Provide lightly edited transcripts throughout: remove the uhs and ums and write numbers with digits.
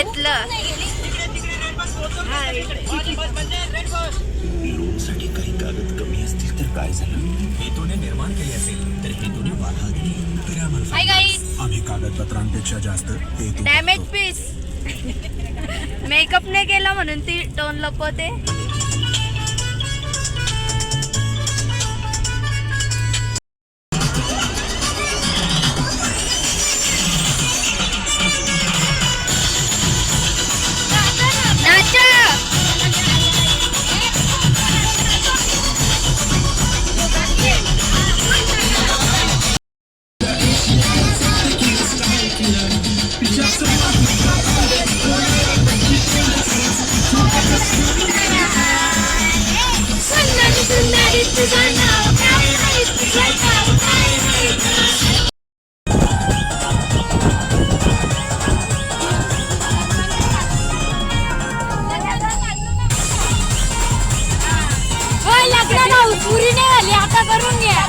घेतलं. लोनसाठी काही कागद कमी असतील तर काय झालं? हेतूने निर्माण केले असेल तर हेतूने बाधा दिली. आम्ही कागदपत्रांपेक्षा जास्त हेतू डॅमेज पीस. मेकअप नाही केला म्हणून ती टोन लपवते. पुरी नाही आली आता करून घ्या.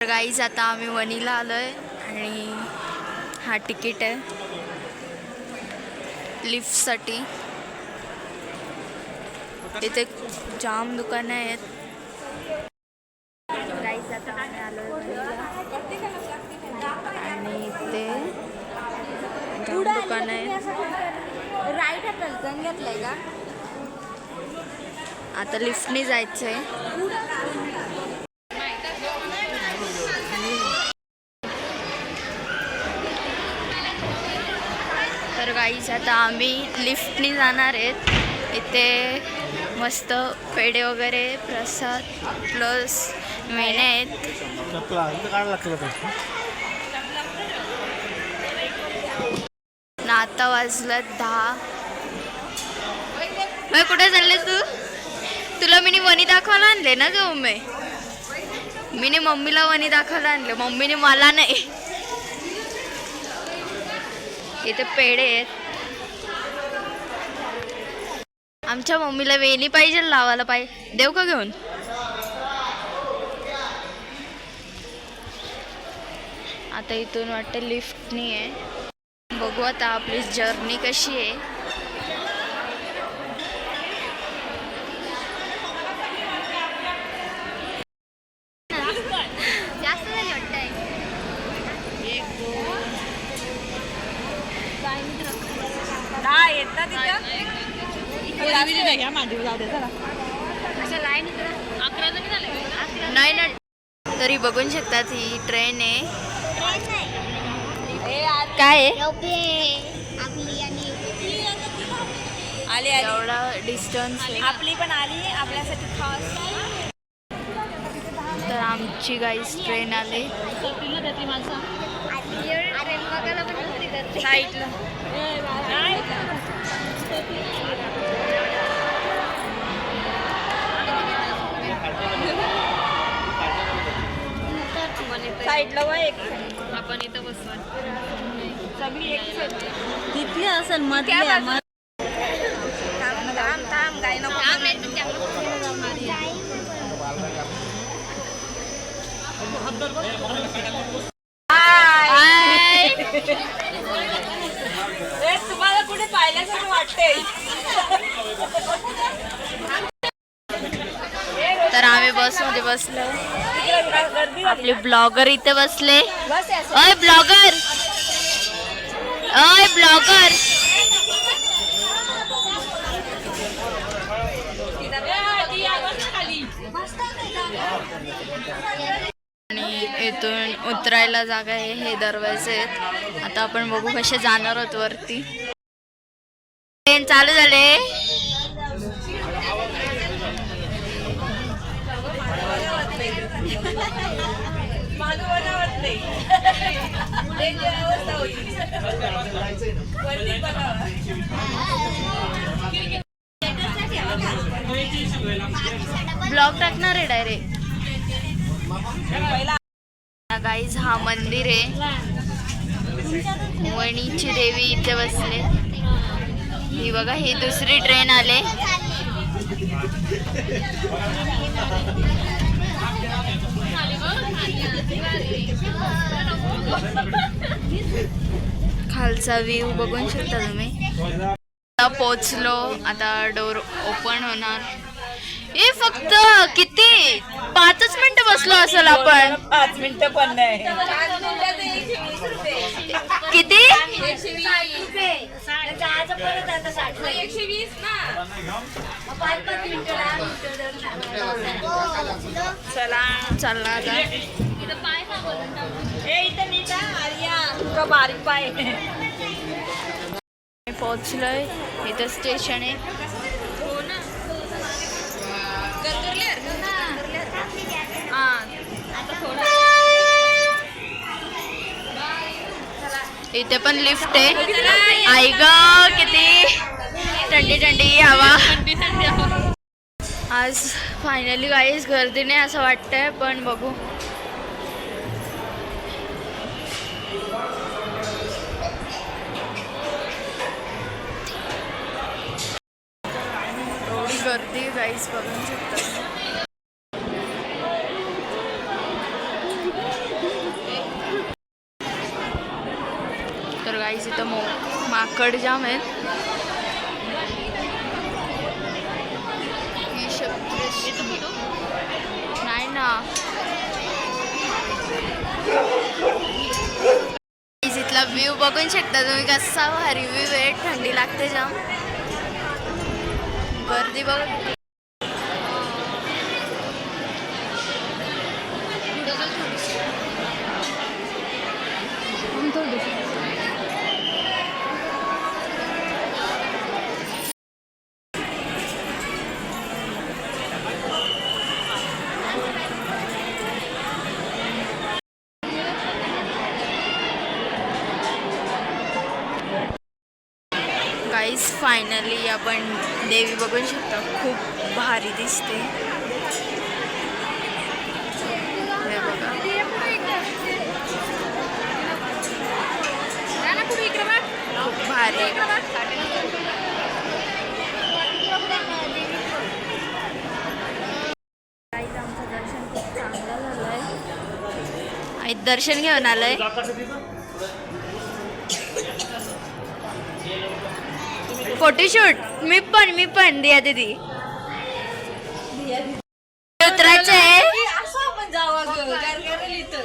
गाईज आता आम्ही वणीला आलोय आणि हा तिकीट आहे लिफ्टसाठी. इथे जाम दुकानं आहेत. गाईज आता आम्ही आलोय वणीला आणि इथे जाम दुकानं आहेत. आता लिफ्टने जायचंय. तर गाईज आता आम्ही लिफ्टने जाणार आहेत. इथे मस्त पेढे वगैरे प्रसाद प्लस मेने आहेत. ना आता वाजलं 10. मग कुठे चालले तू? तुला मी वणी दाखवायला आणले ना ग मम्मी. मी मम्मीला वणी दाखवायला आणले, मम्मीने मला नाही. इथे पेढे आहेत. आमच्या मम्मीला वेणी पाहिजे लावायला पाहिजे. देऊ का घेऊन? आता आता इथून वाटतं लिफ्टनी आहे. बघू आता आपली जर्नी कशी आहे. जास्त झाली वाटतंय. नाही ना, तरी बघून शकतात ही ट्रेन आहे. काय आहे एवढा डिस्टन्स आपली पण आली आपल्यासाठी खास. तर आमची गाईस ट्रेन आली. साईडला साईडला वा एक आपण इथं बसवा सगळी एक तिथली असेल मधली. थांब गाय नको. तुम्हाला कुठे पाहिल्यासारखं वाटतंय. तर आम्ही बसमध्ये बसलो. आपले ब्लॉगर इथे बसले. अय ब्लॉगर, अय ब्लॉगर. आणि इथून उतरायला जागा आहे. हे दरवाजे आहेत. आता आपण बघू कसे जाणार आहोत वरती. ट्रेन चालू झाले. ब्लॉग टाकणार आहे डायरेक्ट. गाईज हा मंदिर आहे. वणीची देवी इथे बसले. ही बघा, ही दुसरी ट्रेन आले. खालचा व्ह्यू बघून शकता तुम्ही. आता पोचलो. आता डोर ओपन होणार. हे फक्त किती 5 मिनिटं बसलो असेल आपण. 5 मिनिटं पण नाही. किती 120 ना. चला चालला आता. इथं नीट आर्या तुका बारीक पाय. पोहोचलोय. इथं स्टेशन आहे. इथे पण लिफ्ट आहे. आई ग किती थंडी थंडी हवा. आज फायनली काहीच गर्दी नाही असं वाटतंय, पण बघू. एवढी गर्दी गाईस बघू शकता. तर गाईस इथं माकड जाम आहेत. नाही ना, इथला व्ह्यू बघून शकता तुम्ही कसा भारी व्ह्यू आहे. थंडी लागते जाम. गर्दी बघ. गाईस फायनली आपण देवी बघू शकता. खूप भारी दिसते. हे बघा. खूप भारी. गाईस आमचं दर्शन खूप चांगलं झालं आहे. दर्शन घेऊन आलोय. फोटोशूट मी पण दिया दीदी उतरायचं आहे. असं आपण जावं गरगरेल इथं.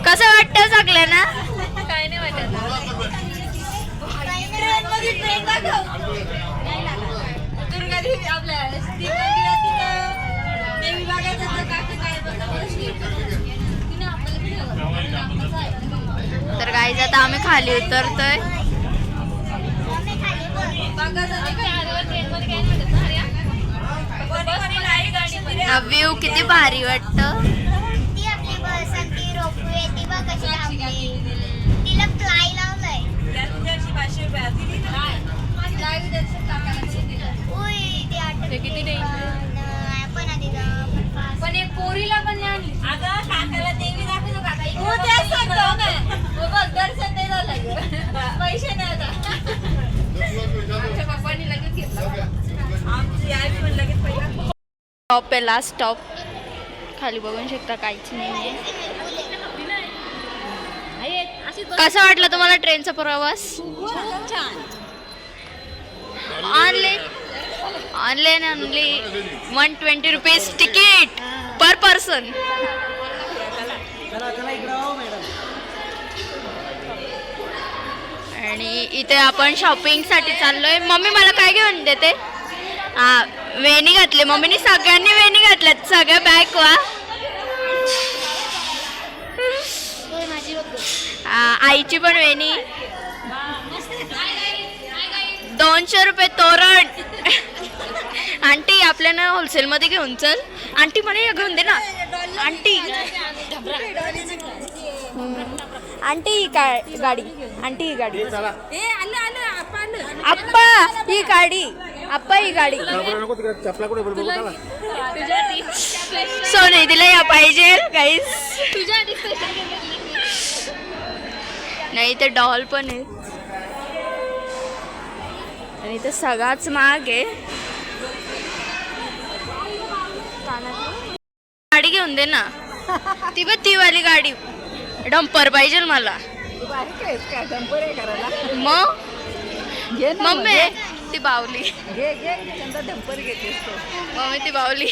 कसं वाटतं सगळं ना? काय नाही वाटत. ट्रेन मध्ये ट्रेन दाखव. दुर्गादेवी आपल्या देवी बघायचं तर काका काय तर गाईज आता आम्ही खाली उतरतोय. व्ह्यू किती भारी वाटतं. ती आपली बस आणि ती रोपवे ती बघ कशी लावली. तिला फ्लाय लावलंय. उई, ते आठवतं. किती नाही पण आधी जा. पण एक पोरीला पण नाही आणली. अगं काकाला देवी दाखवतो काका. हो तेच सांगतो ना. हो बघ दर्शन नाही झालं. पैसे नाही आता. आमच्या पप्पांनी लगेच घेतला. आमची आई पण लगेच पहिला. स्टॉप आहे लास्ट स्टॉप. खाली बघून शकता काहीच नाहीये. कसा वाटला तुम्हाला ट्रेनचा प्रवास? खूप छान. ऑनलाईन ओनली 120 रुपीज तिकीट पर पर्सन. आणि इथे आपण शॉपिंगसाठी चाललोय. मम्मी मला काय घेऊन देते? हा वेणी घातली मम्मीने. सगळ्यांनी वेणी घातल्यात. सगळ्या बॅग वा. आईची पण वेणी. 200 रुपये तोरण. आंटी आपल्याला होलसेलमध्ये घेऊन चल. आंटी म्हणे घेऊन दे ना. आंटी आंटी ही गाडी. आंटी ही गाडी. आप्पा ही गाडी. आप्पा ही गाडी. सोने दिला या पाहिजे काहीच नाही. ते डॉल पण आहे. आणि ते सगळाच महाग आहे. गाडी घेऊन दे ना. ती बघ ती वाली गाडी. डंपर पाहिजे मला. मग मम्मी ती बावली. मम्मी ती बावली.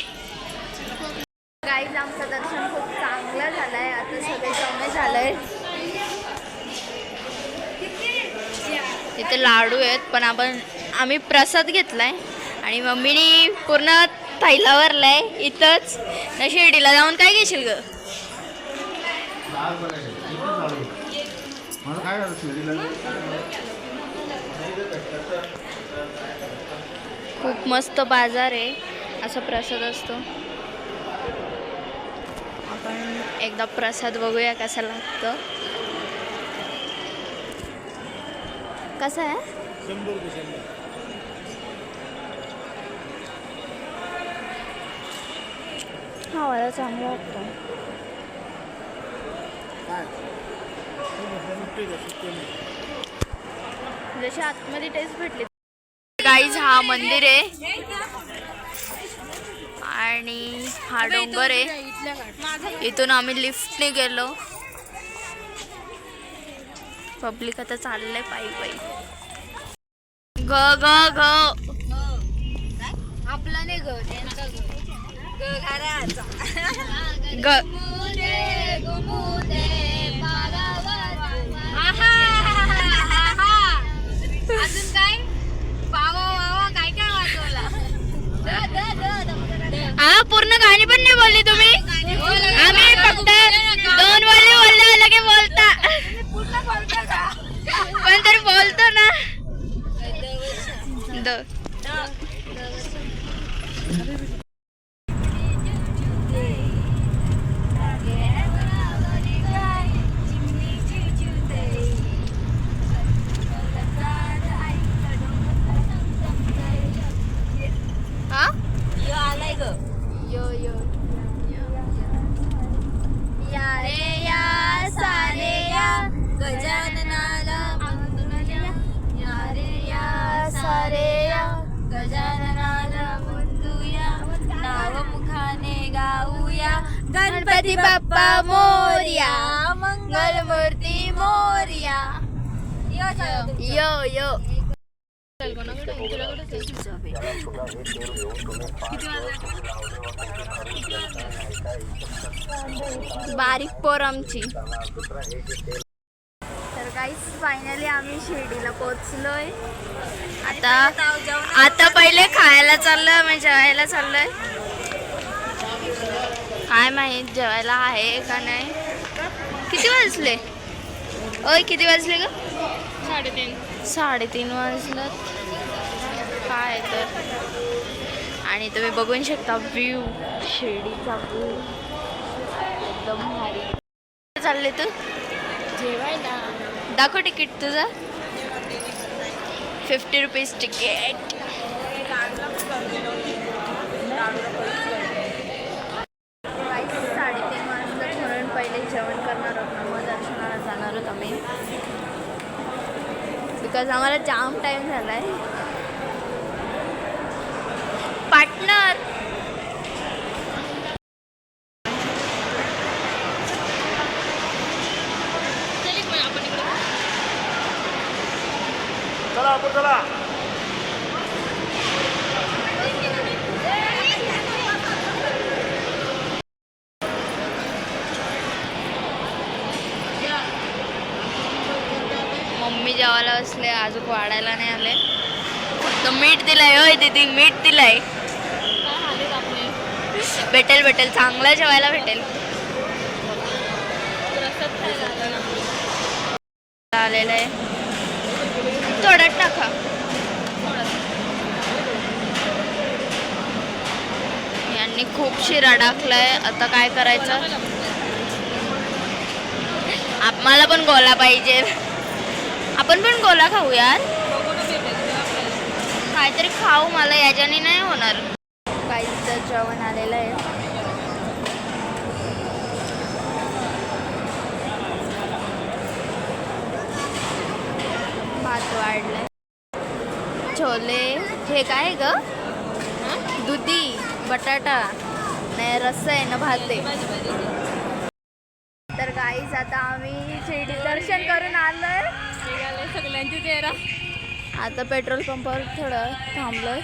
गाईज आमचं दर्शन खूप चांगलं झालंय. आता सगळे जमे झालंय. इथे लाडू आहेत पण आम्ही प्रसाद घेतलाय. आणि मम्मीने पूर्ण थैला भरलाय इथंच. ना शिर्डीला जाऊन काय घेशील ग? खूप मस्त बाजार आहे. असा प्रसाद असतो. आपण एकदा प्रसाद बघूया कसा लागतं. कसा आहे? हा मला चांगला वाटतो. जशी आतमध्ये टेस्ट भेटली. गाईज हा मंदिर आहे आणि हा डोंगर आहे. इथून आम्ही लिफ्टने गेलो. पब्लिक आता चाललंय पायी पायी. ग ग ग आपला नाही ग त्यांचा ग. अजून काय बावा बावा काय काय वाजवला. हा पूर्ण गाणी पण नाही बोलली तुम्ही. आम्ही फक्त 2 वाले बोलले लगे बोलता. पण तरी बोलतो ना. यो यो या रे या सारे या गजाननाला या रे या सारे या गजाननाला वंदूया. गणपती बाप्पा मोरया, मंगलमूर्ती मोरया. यो यो बारीक पोर आमची. तर काहीच फायनली आम्ही शिर्डीला पोहोचलोय. आता पहिले खायला चाललोय, आम्ही जेवायला चाललोय. काय माहित जेवायला आहे का नाही. किती वाजले ओय, किती वाजले ग? 3:30 वाजलं. काय तर. आणि तुम्ही बघून शकता व्ह्यू, शिर्डीचा व्ह्यू एकदम भारी. चालले तू जेवायला? दाखव तिकीट तुझं. 50 रुपीज तिकीट. 3:30 वाजता म्हणून पहिले जेवण करणार आहोत, मग दर्शनाला जाणार आहोत आम्ही. बिकॉज आम्हाला जाम टाइम झालाय. पार्टनर मम्मी जेवायला बसले, अजून वाढायला नाही आले. फक्त मीठ दिलंय. होय दीदी, मीठ दिलंय. भेटेल चांगलं जेवायला भेटेल. आलेलं आहे, थोडं टाका. यांनी खूप शिरा टाकलाय. आता काय करायचं? आम्हाला पण गोला पाहिजे. आपण पण गोला खाऊ यार. काहीतरी खाऊ, मला याच्याने नाही होणार. काहीच जेवण आलेलं आहे. भात वाढलाय, छोले. हे काय ग? दुधी, बटाटा नाही, रस्सा आहे ना, भात आहे. तर गाईज आता आम्ही शिर्डी दर्शन करून आलोय. सगळ्यांची चेहरा. आता पेट्रोल पंपावर थोडं थांबलोय.